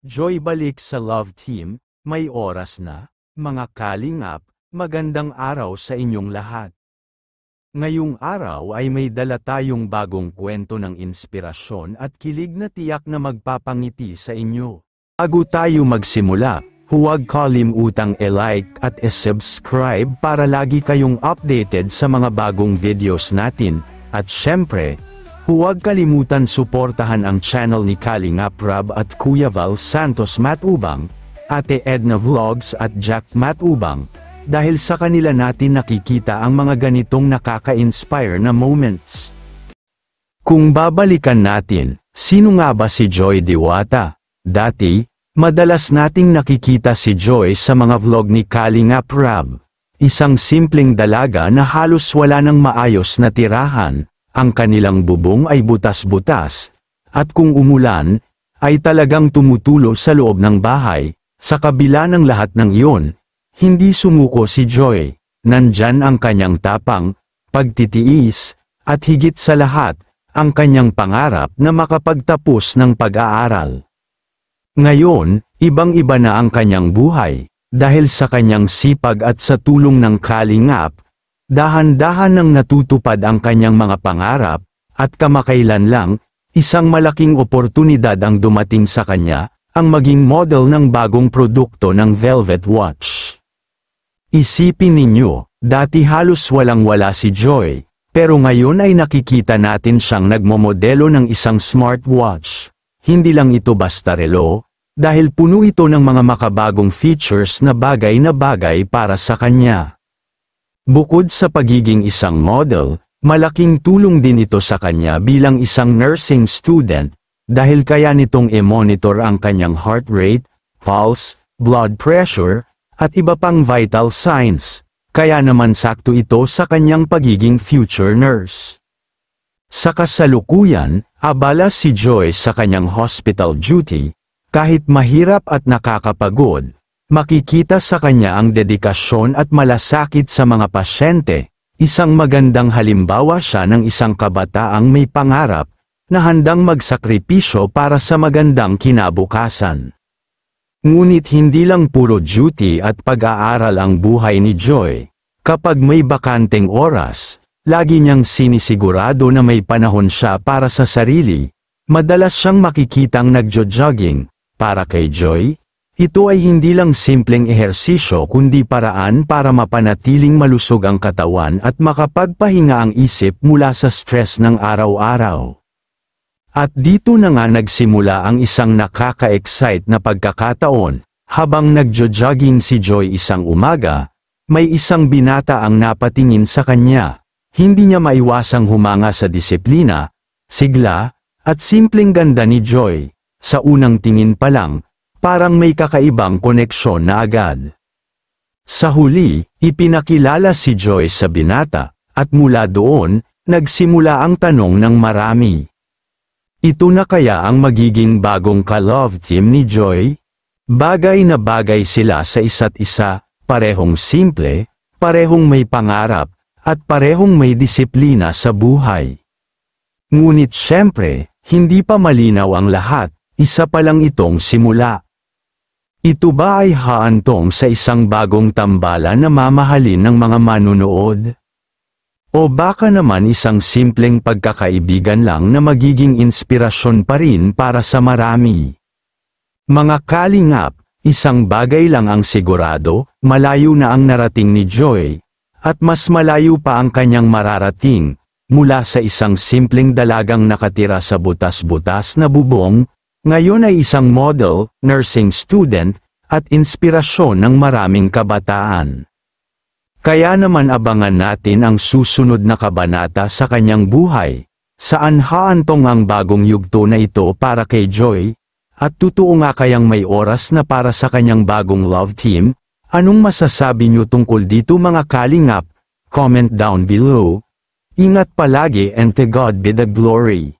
Joy balik sa Love Team, may oras na, mga kalingap, magandang araw sa inyong lahat. Ngayong araw ay may dala tayong bagong kwento ng inspirasyon at kilig na tiyak na magpapangiti sa inyo. Bago tayo magsimula, huwag kalimutang i-like at i-subscribe para lagi kayong updated sa mga bagong videos natin, at syempre, huwag kalimutan suportahan ang channel ni Kalingap Rab at Kuya Val Santos Matubang, Ate Edna Vlogs at Jack Matubang, dahil sa kanila natin nakikita ang mga ganitong nakaka-inspire na moments. Kung babalikan natin, sino nga ba si Joy Diwata? Dati, madalas nating nakikita si Joy sa mga vlog ni Kalingap Rab. Isang simpleng dalaga na halos wala ng maayos na tirahan, ang kanilang bubong ay butas-butas, at kung umulan, ay talagang tumutulo sa loob ng bahay. Sa kabila ng lahat ng iyon, hindi sumuko si Joy. Nandyan ang kanyang tapang, pagtitiis, at higit sa lahat, ang kanyang pangarap na makapagtapos ng pag-aaral. Ngayon, ibang-iba na ang kanyang buhay. Dahil sa kanyang sipag at sa tulong ng Kalingap, dahan-dahan nang natutupad ang kanyang mga pangarap, at kamakailan lang, isang malaking oportunidad ang dumating sa kanya, ang maging model ng bagong produkto ng Velvet Watch. Isipin ninyo, dati halos walang-wala si Joy, pero ngayon ay nakikita natin siyang nagmomodelo ng isang smartwatch. Hindi lang ito basta relo, dahil puno ito ng mga makabagong features na bagay para sa kanya. Bukod sa pagiging isang model, malaking tulong din ito sa kanya bilang isang nursing student, dahil kaya nitong i-monitor ang kanyang heart rate, pulse, blood pressure, at iba pang vital signs, kaya naman sakto ito sa kanyang pagiging future nurse. Sa kasalukuyan, abala si Joy sa kanyang hospital duty. Kahit mahirap at nakakapagod, makikita sa kanya ang dedikasyon at malasakit sa mga pasyente. Isang magandang halimbawa siya ng isang kabataang may pangarap, na handang magsakripisyo para sa magandang kinabukasan. Ngunit hindi lang puro duty at pag-aaral ang buhay ni Joy. Kapag may bakanteng oras, lagi niyang sinisigurado na may panahon siya para sa sarili. Madalas siyang makikitang nagjo-jogging. Para kay Joy, ito ay hindi lang simpleng ehersisyo kundi paraan para mapanatiling malusog ang katawan at makapagpahinga ang isip mula sa stress ng araw-araw. At dito na nga nagsimula ang isang nakaka-excite na pagkakataon. Habang nagjo-jogging si Joy isang umaga, may isang binata ang napatingin sa kanya. Hindi niya maiwasang humanga sa disiplina, sigla, at simpleng ganda ni Joy. Sa unang tingin pa lang, parang may kakaibang koneksyon na agad. Sa huli, ipinakilala si Joy sa binata, at mula doon, nagsimula ang tanong ng marami. Ito na kaya ang magiging bagong ka-love team ni Joy? Bagay na bagay sila sa isa't isa, parehong simple, parehong may pangarap, at parehong may disiplina sa buhay. Ngunit syempre, hindi pa malinaw ang lahat. Isa pa lang itong simula. Ito ba ay haantong sa isang bagong tambalan na mamahalin ng mga manunood? O baka naman isang simpleng pagkakaibigan lang na magiging inspirasyon pa rin para sa marami? Mga kalingap, isang bagay lang ang sigurado, malayo na ang narating ni Joy, at mas malayo pa ang kanyang mararating, mula sa isang simpleng dalagang nakatira sa butas-butas na bubong, ngayon ay isang model, nursing student, at inspirasyon ng maraming kabataan. Kaya naman abangan natin ang susunod na kabanata sa kanyang buhay, saan haantong ang bagong yugto na ito para kay Joy, at totoo nga kayang may oras na para sa kanyang bagong love team. Anong masasabi niyo tungkol dito mga kalingap? Comment down below. Ingat palagi and to God be the glory.